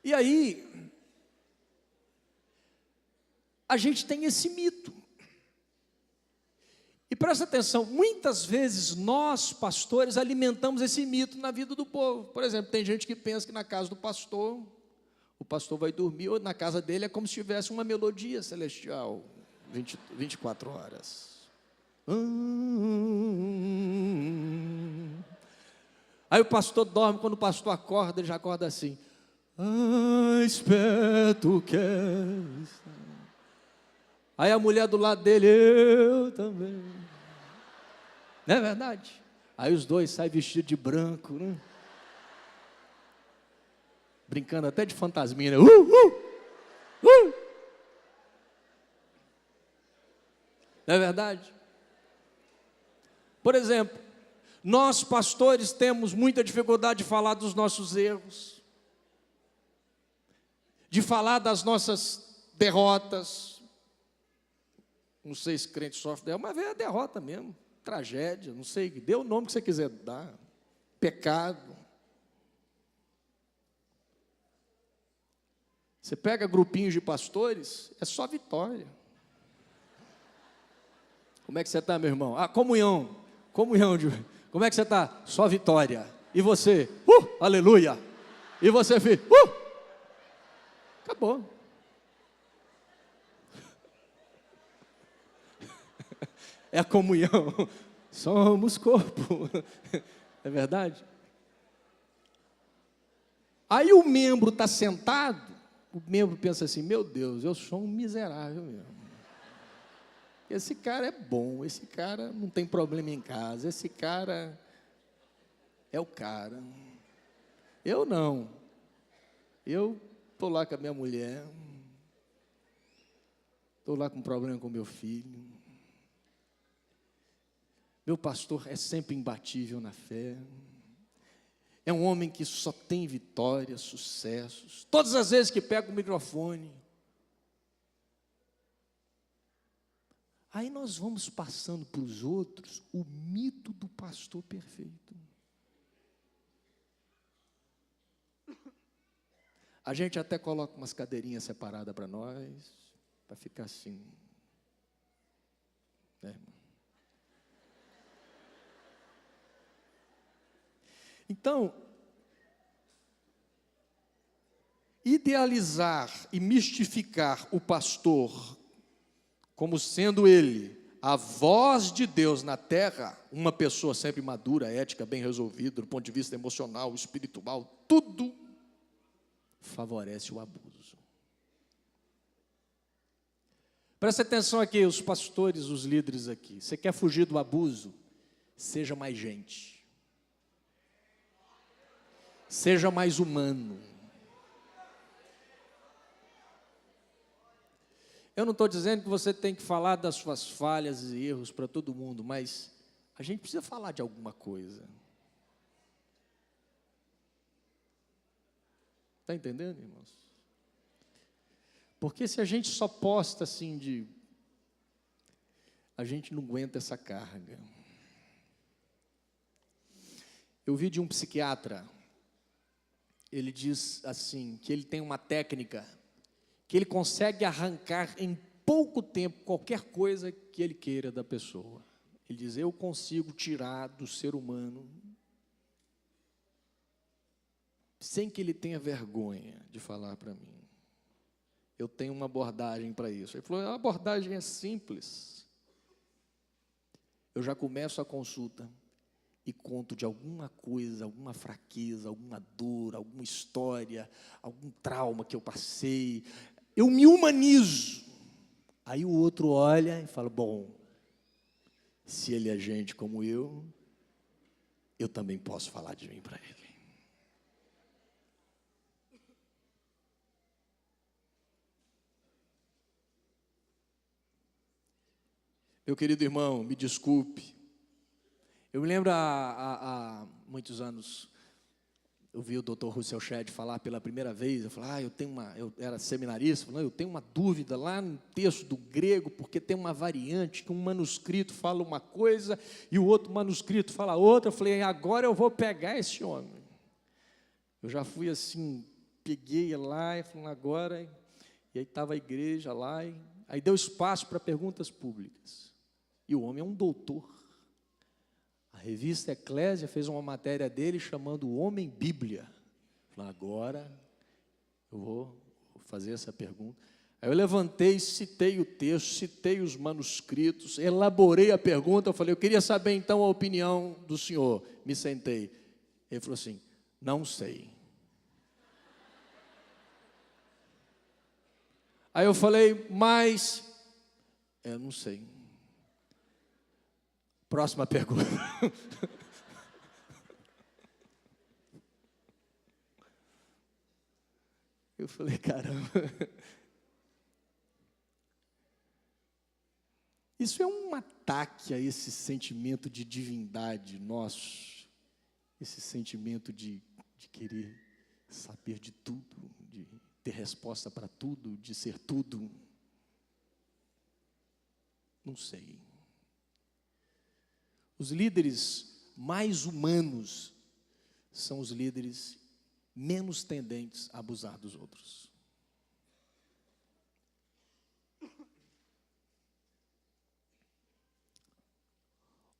E aí, a gente tem esse mito. E presta atenção, muitas vezes nós, pastores, alimentamos esse mito na vida do povo. Por exemplo, tem gente que pensa que na casa do pastor, o pastor vai dormir, ou na casa dele é como se tivesse uma melodia celestial, 24 horas. Aí o pastor dorme, quando o pastor acorda, ele já acorda assim. Esperto queres. Aí a mulher do lado dele, eu também. Não é verdade? Aí os dois saem vestidos de branco, né? Brincando até de fantasminha, né? Não é verdade? Por exemplo, nós pastores temos muita dificuldade de falar dos nossos erros, de falar das nossas derrotas. Não sei se crente sofre dela, mas é a derrota mesmo, tragédia, não sei, dê o nome que você quiser dar, pecado. Você pega grupinhos de pastores, é só vitória. Como é que você está, meu irmão? Comunhão, como é que você está? Só vitória. E você? Aleluia. E você, filho? Acabou. É a comunhão. Somos corpo. É verdade? Aí o membro está sentado, o membro pensa assim, meu Deus, eu sou um miserável mesmo. Esse cara é bom, esse cara não tem problema em casa, esse cara é o cara. Eu não. Eu estou lá com a minha mulher, estou lá com problema com meu filho. Meu pastor é sempre imbatível na fé. É um homem que só tem vitórias, sucessos. Todas as vezes que pega o microfone. Aí nós vamos passando para os outros o mito do pastor perfeito. A gente até coloca umas cadeirinhas separadas para nós, para ficar assim. Né, irmão? Então, idealizar e mistificar o pastor como sendo ele a voz de Deus na terra, uma pessoa sempre madura, ética, bem resolvida, do ponto de vista emocional, espiritual, tudo favorece o abuso. Presta atenção aqui, os pastores, os líderes aqui. Você quer fugir do abuso? Seja mais gente. Seja mais humano. Eu não estou dizendo que você tem que falar das suas falhas e erros para todo mundo, mas a gente precisa falar de alguma coisa. Está entendendo, irmãos? Porque se a gente só posta assim a gente não aguenta essa carga. Eu vi de um psiquiatra, ele diz assim, que ele tem uma técnica que ele consegue arrancar em pouco tempo qualquer coisa que ele queira da pessoa. Ele diz, eu consigo tirar do ser humano, sem que ele tenha vergonha de falar para mim. Eu tenho uma abordagem para isso. Ele falou, a abordagem é simples. Eu já começo a consulta e conto de alguma coisa, alguma fraqueza, alguma dor, alguma história, algum trauma que eu passei. Eu me humanizo. Aí o outro olha e fala, bom, se ele é gente como eu também posso falar de mim para ele. Meu querido irmão, me desculpe. Eu me lembro há muitos anos, eu vi o Dr. Russell Shedd falar pela primeira vez, eu falei, eu era seminarista, eu tenho uma dúvida lá no texto do grego, porque tem uma variante, que um manuscrito fala uma coisa, e o outro manuscrito fala outra. Eu falei, agora eu vou pegar esse homem. Eu já fui assim, peguei lá, e falei, agora, e aí estava a igreja lá, aí deu espaço para perguntas públicas. E o homem é um doutor. A revista Eclésia fez uma matéria dele chamando o Homem Bíblia. Falei, agora eu vou fazer essa pergunta. Aí eu levantei, citei o texto, citei os manuscritos, elaborei a pergunta. Eu falei, eu queria saber então a opinião do senhor. Me sentei. Ele falou assim, não sei. Aí eu falei, mas eu não sei. Próxima pergunta. Eu falei, caramba. Isso é um ataque a esse sentimento de divindade nosso, esse sentimento de querer saber de tudo, de ter resposta para tudo, de ser tudo. Não sei. Os líderes mais humanos são os líderes menos tendentes a abusar dos outros.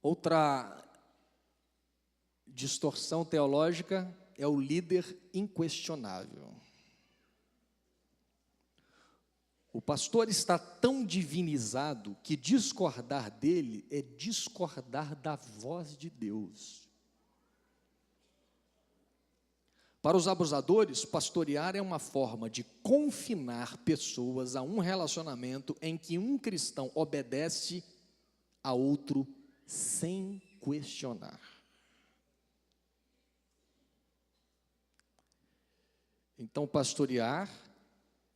Outra distorção teológica é o líder inquestionável. O pastor está tão divinizado que discordar dele é discordar da voz de Deus. Para os abusadores, pastorear é uma forma de confinar pessoas a um relacionamento em que um cristão obedece a outro sem questionar. Então, pastorear,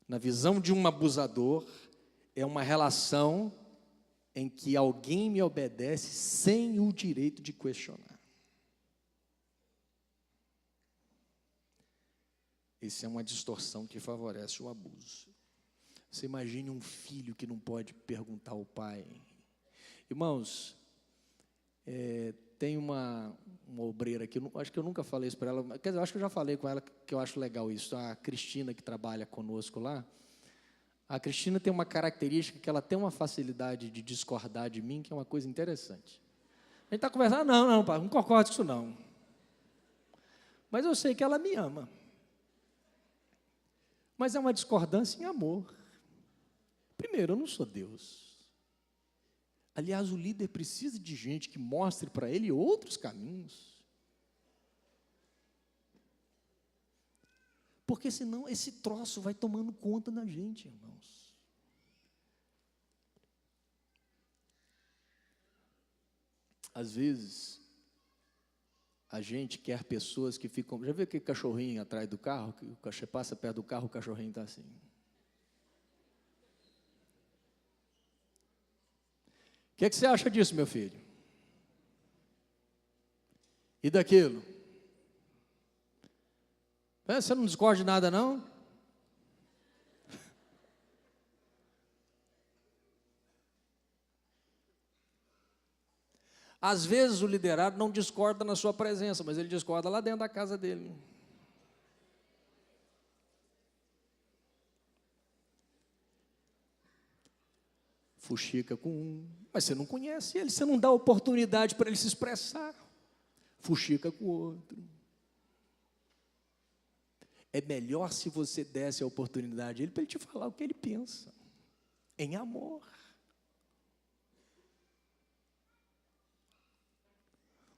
na visão de um abusador, é uma relação em que alguém me obedece sem o direito de questionar. Essa é uma distorção que favorece o abuso. Você imagine um filho que não pode perguntar ao pai. Irmãos, tem uma obreira aqui, acho que eu nunca falei isso para ela, quer dizer, eu acho que eu já falei com ela, que eu acho legal isso, a Cristina, que trabalha conosco lá. A Cristina tem uma característica que ela tem uma facilidade de discordar de mim, que é uma coisa interessante. A gente está conversando, não, pai, não concordo com isso não. Mas eu sei que ela me ama. Mas é uma discordância em amor. Primeiro, eu não sou Deus. Aliás, o líder precisa de gente que mostre para ele outros caminhos. Porque senão esse troço vai tomando conta da gente, irmãos. Às vezes, a gente quer pessoas que ficam... Já viu aquele cachorrinho atrás do carro? Que o cachorro passa perto do carro, o cachorrinho está assim. O que você acha disso, meu filho? E daquilo? Você não discorda de nada, não? Às vezes o liderado não discorda na sua presença, mas ele discorda lá dentro da casa dele. Fuxica com um, mas você não conhece ele, você não dá oportunidade para ele se expressar. Fuxica com o outro. É melhor se você desse a oportunidade a ele para ele te falar o que ele pensa, em amor.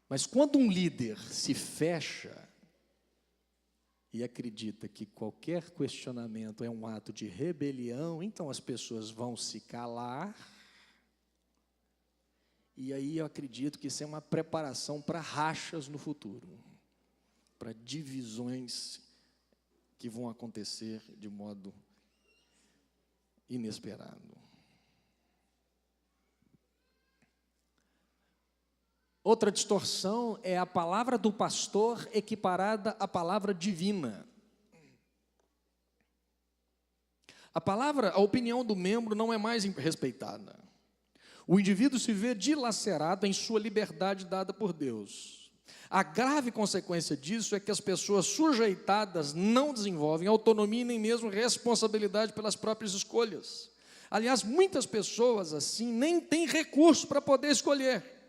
Mas quando um líder se fecha e acredita que qualquer questionamento é um ato de rebelião, então as pessoas vão se calar. E aí eu acredito que isso é uma preparação para rachas no futuro, para divisões que vão acontecer de modo inesperado. Outra distorção é a palavra do pastor equiparada à palavra divina. A opinião do membro não é mais respeitada. O indivíduo se vê dilacerado em sua liberdade dada por Deus. A grave consequência disso é que as pessoas sujeitadas não desenvolvem autonomia e nem mesmo responsabilidade pelas próprias escolhas. Aliás, muitas pessoas assim nem têm recurso para poder escolher.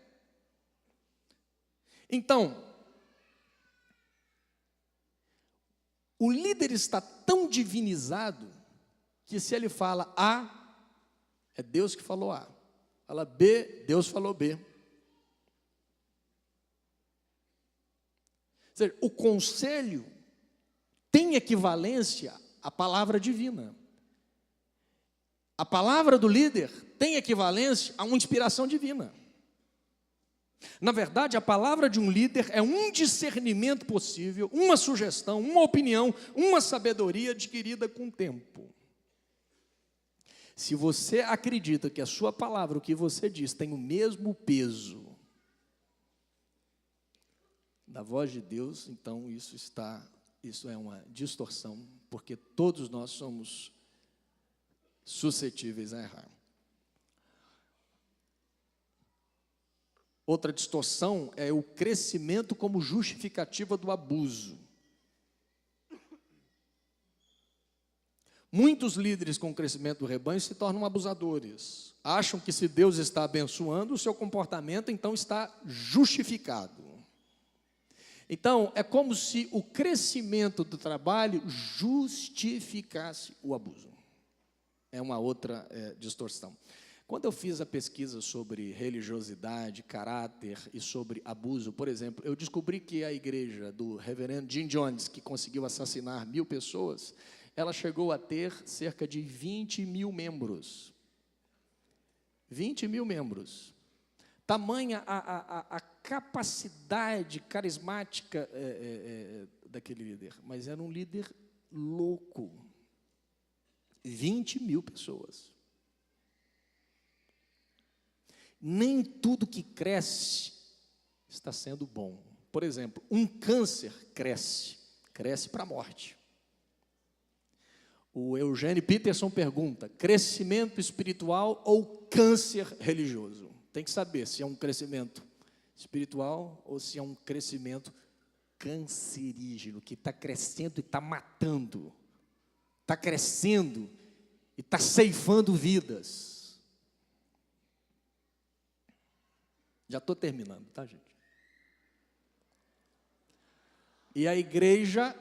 Então, o líder está tão divinizado que se ele fala A, é Deus que falou A. Fala B, Deus falou B. Ou seja, o conselho tem equivalência à palavra divina. A palavra do líder tem equivalência a uma inspiração divina. Na verdade, a palavra de um líder é um discernimento possível, uma sugestão, uma opinião, uma sabedoria adquirida com o tempo. Se você acredita que a sua palavra, o que você diz, tem o mesmo peso da voz de Deus, então isso é uma distorção, porque todos nós somos suscetíveis a errar. Outra distorção é o crescimento como justificativa do abuso. Muitos líderes com o crescimento do rebanho se tornam abusadores. Acham que se Deus está abençoando, o seu comportamento então está justificado. Então, é como se o crescimento do trabalho justificasse o abuso. É uma outra distorção. Quando eu fiz a pesquisa sobre religiosidade, caráter e sobre abuso, por exemplo, eu descobri que a igreja do reverendo Jim Jones, que conseguiu assassinar 1.000 pessoas, ela chegou a ter cerca de 20.000 membros. 20.000 membros. Tamanha a capacidade carismática daquele líder. Mas era um líder louco. 20.000 pessoas. Nem tudo que cresce está sendo bom. Por exemplo, um câncer cresce para a morte. O Eugênio Peterson pergunta: crescimento espiritual ou câncer religioso? Tem que saber se é um crescimento espiritual ou se é um crescimento cancerígeno, que está crescendo e está matando, está crescendo e está ceifando vidas. Já estou terminando, tá, gente? E a igreja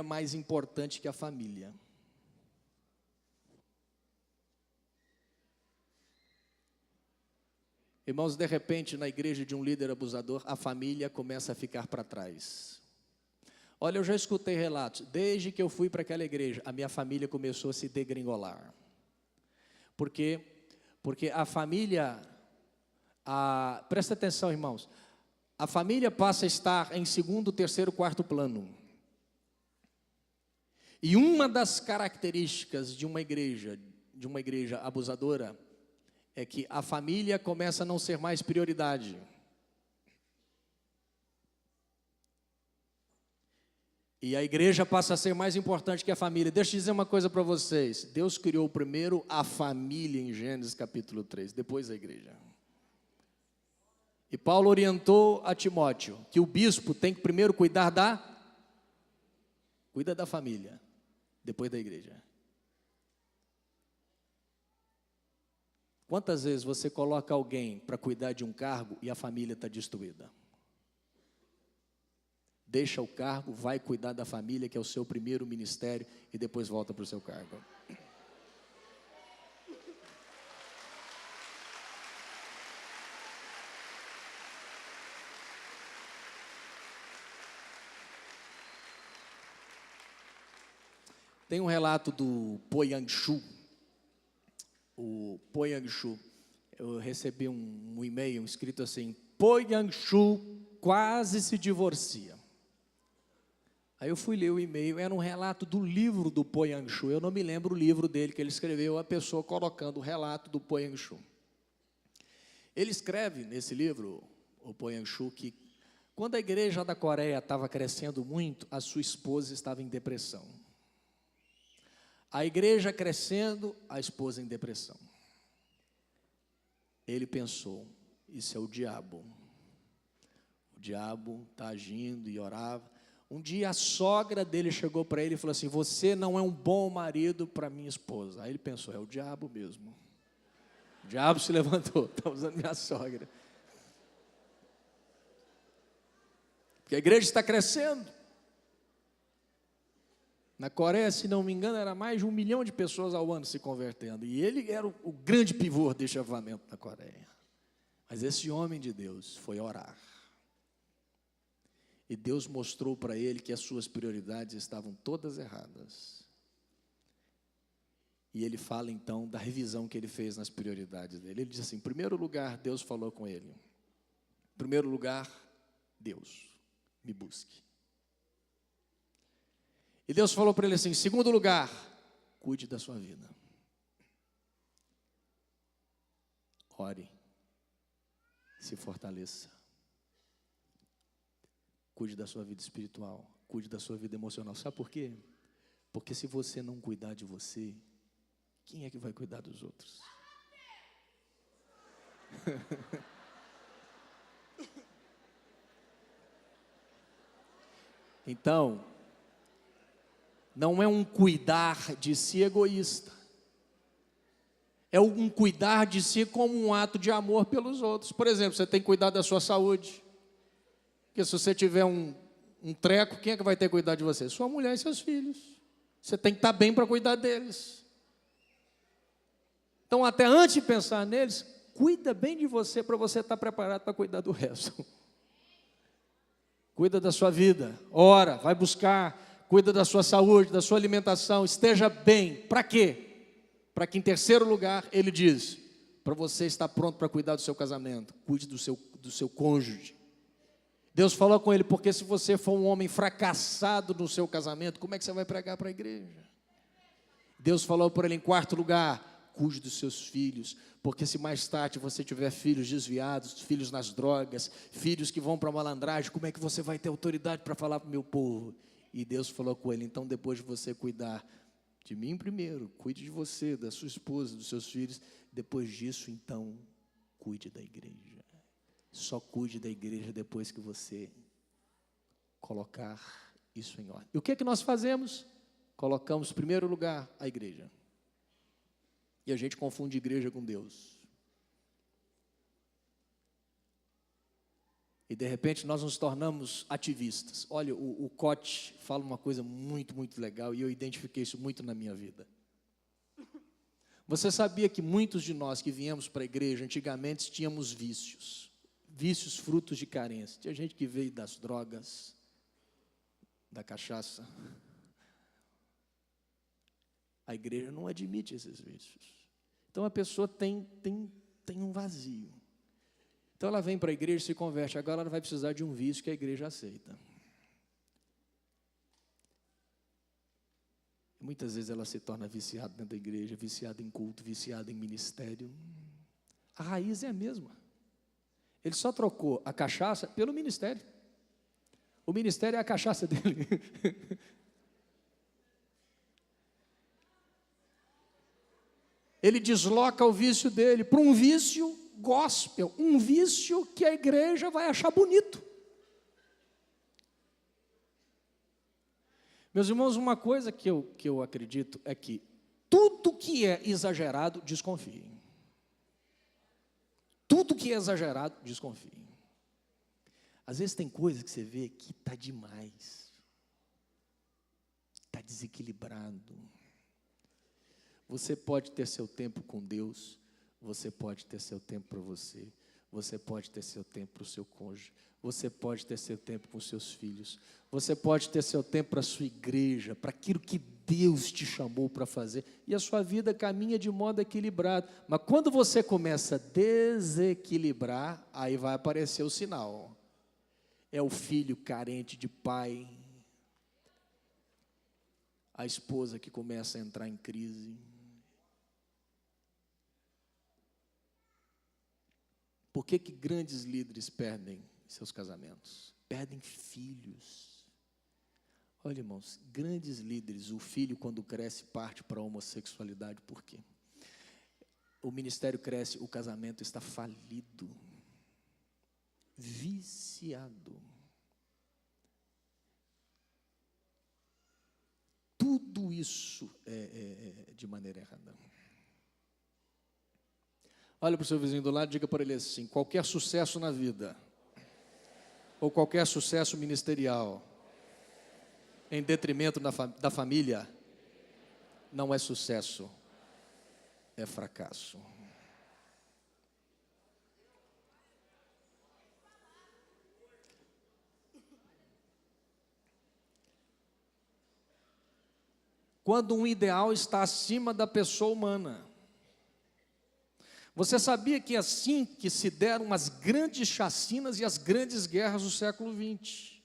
mais importante que a família. Irmãos, de repente, na igreja de um líder abusador, a família começa a ficar para trás. Olha, eu já escutei relatos, desde que eu fui para aquela igreja, a minha família começou a se degringolar. Por quê? Porque a família, presta atenção, irmãos, a família passa a estar em segundo, terceiro, quarto plano. E uma das características de uma igreja abusadora, é que a família começa a não ser mais prioridade. E a igreja passa a ser mais importante que a família. Deixa eu dizer uma coisa para vocês. Deus criou primeiro a família em Gênesis capítulo 3, depois a igreja. E Paulo orientou a Timóteo que o bispo tem que primeiro cuida da família, depois da igreja. Quantas vezes você coloca alguém para cuidar de um cargo e a família está destruída? Deixa o cargo, vai cuidar da família, que é o seu primeiro ministério, e depois volta para o seu cargo. Tem um relato do Po Yang-shu. O Po Yang-shu, eu recebi um e-mail escrito assim: Po Yang-shu quase se divorcia. Aí eu fui ler o e-mail, era um relato do livro do Po Yang-Shu. Eu não me lembro o livro dele que ele escreveu, a pessoa colocando o relato do Po Yang-Shu. Ele escreve nesse livro, o Po Yang-Shu, que quando a igreja da Coreia estava crescendo muito, a sua esposa estava em depressão. A igreja crescendo, a esposa em depressão. Ele pensou, isso é o diabo. O diabo está agindo e orava. Um dia a sogra dele chegou para ele e falou assim, você não é um bom marido para minha esposa. Aí ele pensou, é o diabo mesmo. O diabo se levantou, está usando minha sogra. Porque a igreja está crescendo. Na Coreia, se não me engano, era mais de 1 milhão de pessoas ao ano se convertendo. E ele era o grande pivô deste avivamento na Coreia. Mas esse homem de Deus foi orar. E Deus mostrou para ele que as suas prioridades estavam todas erradas. E ele fala então da revisão que ele fez nas prioridades dele. Ele diz assim, em primeiro lugar, Deus falou com ele. Em primeiro lugar, Deus, me busque. E Deus falou para ele assim, em segundo lugar, cuide da sua vida. Ore, se fortaleça. Cuide da sua vida espiritual, cuide da sua vida emocional. Sabe por quê? Porque se você não cuidar de você, quem é que vai cuidar dos outros? Então, não é um cuidar de si egoísta. É um cuidar de si como um ato de amor pelos outros. Por exemplo, você tem que cuidar da sua saúde. Porque se você tiver um treco, quem é que vai ter que cuidar de você? Sua mulher e seus filhos. Você tem que estar bem para cuidar deles. Então, até antes de pensar neles, cuida bem de você para você estar preparado para cuidar do resto. Cuida da sua vida, ora, vai buscar, cuida da sua saúde, da sua alimentação, esteja bem. Para quê? Para que em terceiro lugar, ele diz, para você estar pronto para cuidar do seu casamento, cuide do seu cônjuge. Deus falou com ele, porque se você for um homem fracassado no seu casamento, como é que você vai pregar para a igreja? Deus falou para ele em quarto lugar, cuide dos seus filhos, porque se mais tarde você tiver filhos desviados, filhos nas drogas, filhos que vão para a malandragem, como é que você vai ter autoridade para falar para o meu povo? E Deus falou com ele, então depois de você cuidar de mim primeiro, cuide de você, da sua esposa, dos seus filhos, depois disso então, cuide da igreja. Só cuide da igreja depois que você colocar isso em ordem. E o que é que nós fazemos? Colocamos em primeiro lugar a igreja. E a gente confunde igreja com Deus. E de repente nós nos tornamos ativistas. Olha, o Cote fala uma coisa muito, muito legal e eu identifiquei isso muito na minha vida. Você sabia que muitos de nós que viemos para a igreja, antigamente tínhamos vícios. Vícios frutos de carência. Tinha gente que veio das drogas, da cachaça. A igreja não admite esses vícios. Então a pessoa tem um vazio. Então ela vem para a igreja e se converte. Agora ela vai precisar de um vício que a igreja aceita. Muitas vezes ela se torna viciada dentro da igreja, viciada em culto, viciada em ministério. A raiz é a mesma. Ele só trocou a cachaça pelo ministério. O ministério é a cachaça dele. Ele desloca o vício dele para um vício gospel, um vício que a igreja vai achar bonito. Meus irmãos, uma coisa que eu acredito é que tudo que é exagerado, desconfie. Tudo que é exagerado, desconfie. Às vezes tem coisa que você vê que está demais. Está desequilibrado. Você pode ter seu tempo com Deus, você pode ter seu tempo para você, você pode ter seu tempo para o seu cônjuge, você pode ter seu tempo com seus filhos, você pode ter seu tempo para a sua igreja, para aquilo que Deus te chamou para fazer, e a sua vida caminha de modo equilibrado. Mas quando você começa a desequilibrar, aí vai aparecer o sinal. É o filho carente de pai, a esposa que começa a entrar em crise. Por que grandes líderes perdem seus casamentos? Perdem filhos. Olha, irmãos, grandes líderes, o filho quando cresce parte para a homossexualidade. Por quê? O ministério cresce, o casamento está falido, viciado. Tudo isso é de maneira errada. Olha para o seu vizinho do lado e diga para ele assim: qualquer sucesso na vida, ou qualquer sucesso ministerial, em detrimento da família, não é sucesso, é fracasso. Quando um ideal está acima da pessoa humana. Você sabia que é assim que se deram as grandes chacinas e as grandes guerras do século XX?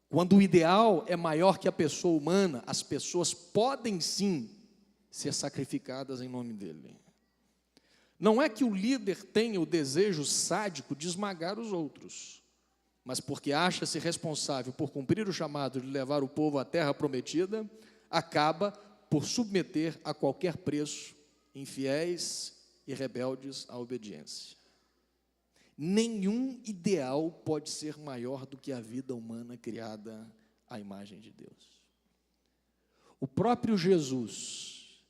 Quando o ideal é maior que a pessoa humana, as pessoas podem sim ser sacrificadas em nome dele. Não é que o líder tenha o desejo sádico de esmagar os outros, mas porque acha-se responsável por cumprir o chamado de levar o povo à terra prometida, acaba por submeter a qualquer preço infiéis e rebeldes à obediência. Nenhum ideal pode ser maior do que a vida humana criada à imagem de Deus. O próprio Jesus,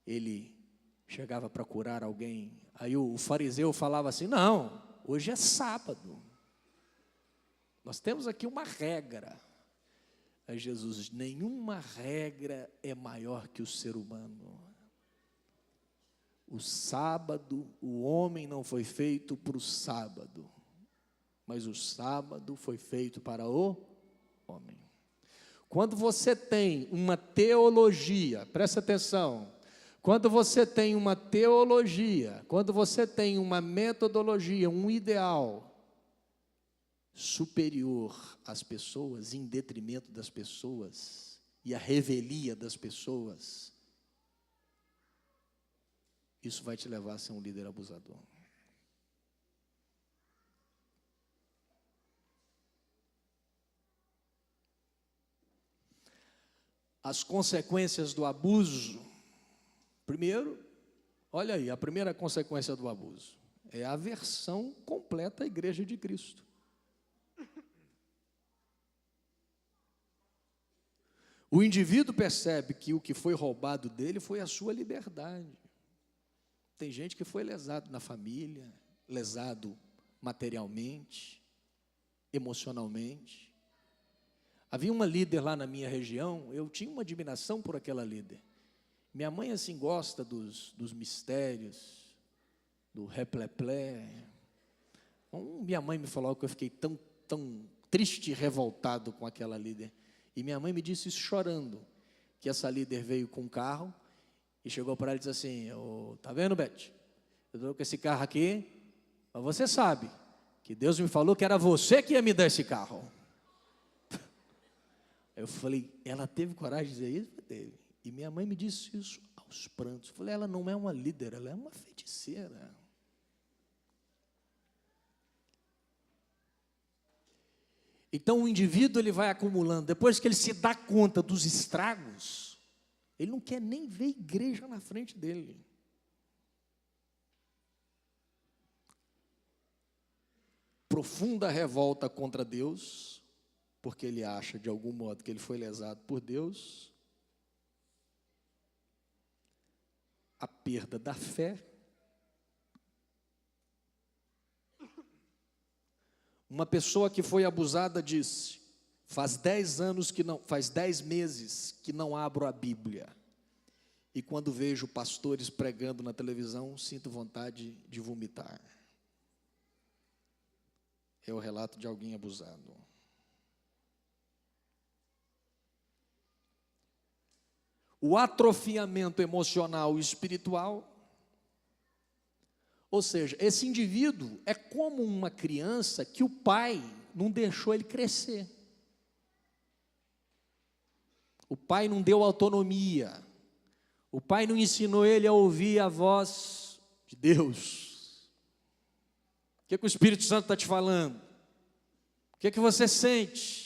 ele chegava para curar alguém, aí o fariseu falava assim: não, hoje é sábado, nós temos aqui uma regra. Aí Jesus: nenhuma regra é maior que o ser humano. O sábado, o homem não foi feito para o sábado, mas o sábado foi feito para o homem. Quando você tem uma teologia, presta atenção, quando você tem uma teologia, quando você tem uma metodologia, um ideal superior às pessoas, em detrimento das pessoas, e a revelia das pessoas, isso vai te levar a ser um líder abusador. As consequências do abuso. Primeiro, olha aí, a primeira consequência do abuso é a aversão completa à igreja de Cristo. O indivíduo percebe que o que foi roubado dele foi a sua liberdade. Tem gente que foi lesado na família, lesado materialmente, emocionalmente. Havia uma líder lá na minha região, eu tinha uma admiração por aquela líder. Minha mãe, assim, gosta dos mistérios, do repleplé. Minha mãe me falou que eu fiquei tão triste e revoltado com aquela líder. E minha mãe me disse isso chorando, que essa líder veio com um carro e chegou para ela e disse assim: tá vendo, Beth? Eu estou com esse carro aqui, mas você sabe que Deus me falou que era você que ia me dar esse carro. Eu falei: ela teve coragem de dizer isso? Teve. E minha mãe me disse isso aos prantos. Eu falei: ela não é uma líder, ela é uma feiticeira. Então o indivíduo, ele vai acumulando, depois que ele se dá conta dos estragos, ele não quer nem ver igreja na frente dele. Profunda revolta contra Deus, porque ele acha de algum modo que ele foi lesado por Deus. A perda da fé. Uma pessoa que foi abusada disse: faz 10 meses que não abro a Bíblia. E quando vejo pastores pregando na televisão, sinto vontade de vomitar. É o relato de alguém abusado. O atrofiamento emocional e espiritual. Ou seja, esse indivíduo é como uma criança que o pai não deixou ele crescer. O pai não deu autonomia. O pai não ensinou ele a ouvir a voz de Deus. O que o Espírito Santo está te falando? O que você sente?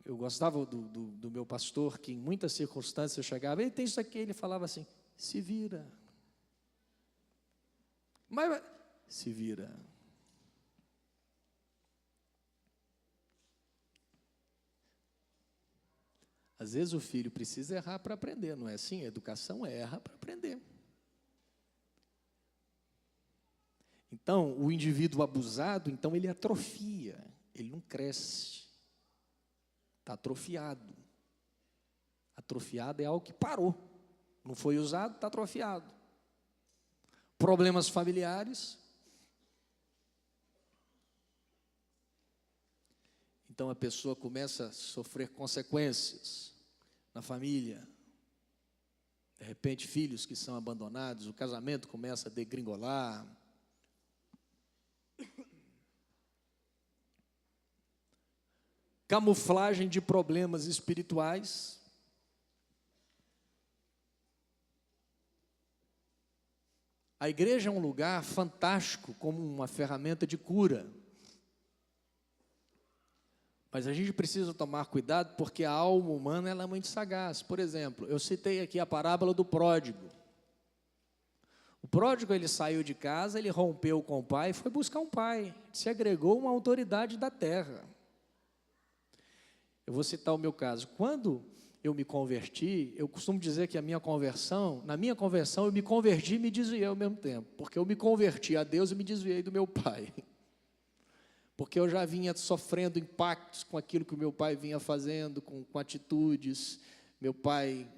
Eu gostava do meu pastor, que em muitas circunstâncias eu chegava, ele tem isso aqui, ele falava assim, se vira. Mas se vira. Às vezes o filho precisa errar para aprender, não é assim? A educação erra para aprender. Então, o indivíduo abusado, então ele atrofia, ele não cresce. Está atrofiado. Atrofiado é algo que parou. Não foi usado, está atrofiado. Problemas familiares. Então a pessoa começa a sofrer consequências na família. De repente, filhos que são abandonados, o casamento começa a degringolar. Camuflagem de problemas espirituais. A igreja é um lugar fantástico como uma ferramenta de cura. Mas a gente precisa tomar cuidado porque a alma humana ela é muito sagaz. Por exemplo, eu citei aqui a parábola do pródigo. O pródigo ele saiu de casa, ele rompeu com o pai, foi buscar um pai, se agregou uma autoridade da terra. Eu vou citar o meu caso. Quando eu me converti, eu costumo dizer que na minha conversão eu me converti e me desviei ao mesmo tempo. Porque eu me converti a Deus e me desviei do meu pai. Porque eu já vinha sofrendo impactos com aquilo que o meu pai vinha fazendo, com atitudes, meu pai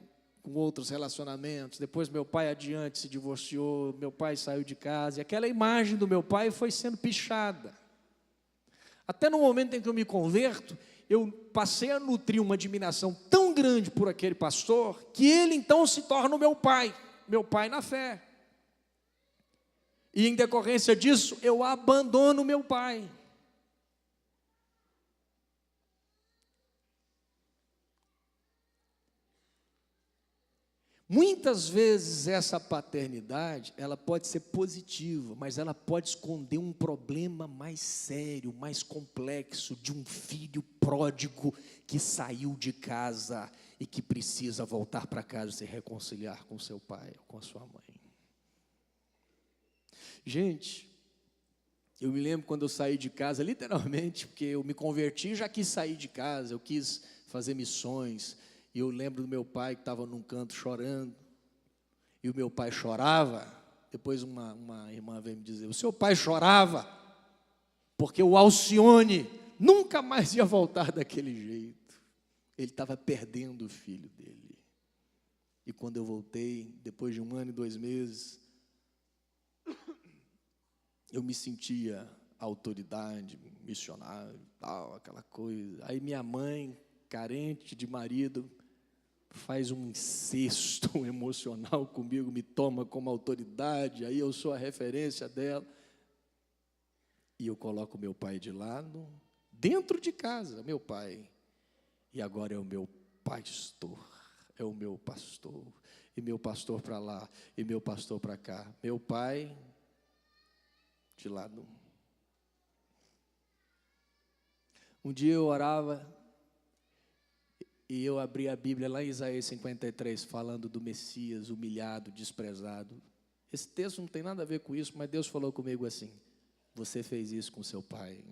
com outros relacionamentos. Depois meu pai adiante se divorciou, meu pai saiu de casa, e aquela imagem do meu pai foi sendo pichada. Até no momento em que eu me converto, eu passei a nutrir uma admiração tão grande por aquele pastor, que ele então se torna o meu pai na fé. E em decorrência disso, eu abandono meu pai. Muitas vezes essa paternidade, ela pode ser positiva, mas ela pode esconder um problema mais sério, mais complexo, de um filho pródigo que saiu de casa e que precisa voltar para casa e se reconciliar com seu pai ou com a sua mãe. Gente, eu me lembro quando eu saí de casa, literalmente, porque eu me converti e já quis sair de casa, eu quis fazer missões. E eu lembro do meu pai que estava num canto chorando, e o meu pai chorava. Depois uma irmã veio me dizer, o seu pai chorava, porque o Alcione nunca mais ia voltar daquele jeito. Ele estava perdendo o filho dele. E quando eu voltei, depois de 1 ano e 2 meses, eu me sentia autoridade, missionário, tal, aquela coisa. Aí minha mãe, carente de marido, faz um incesto emocional comigo, me toma como autoridade, aí eu sou a referência dela. E eu coloco meu pai de lado, dentro de casa, meu pai. E agora é o meu pastor, é o meu pastor. E meu pastor para lá, e meu pastor para cá. Meu pai de lado. Um dia eu orava, e eu abri a Bíblia lá em Isaías 53, falando do Messias humilhado, desprezado. Esse texto não tem nada a ver com isso, mas Deus falou comigo assim, você fez isso com seu pai.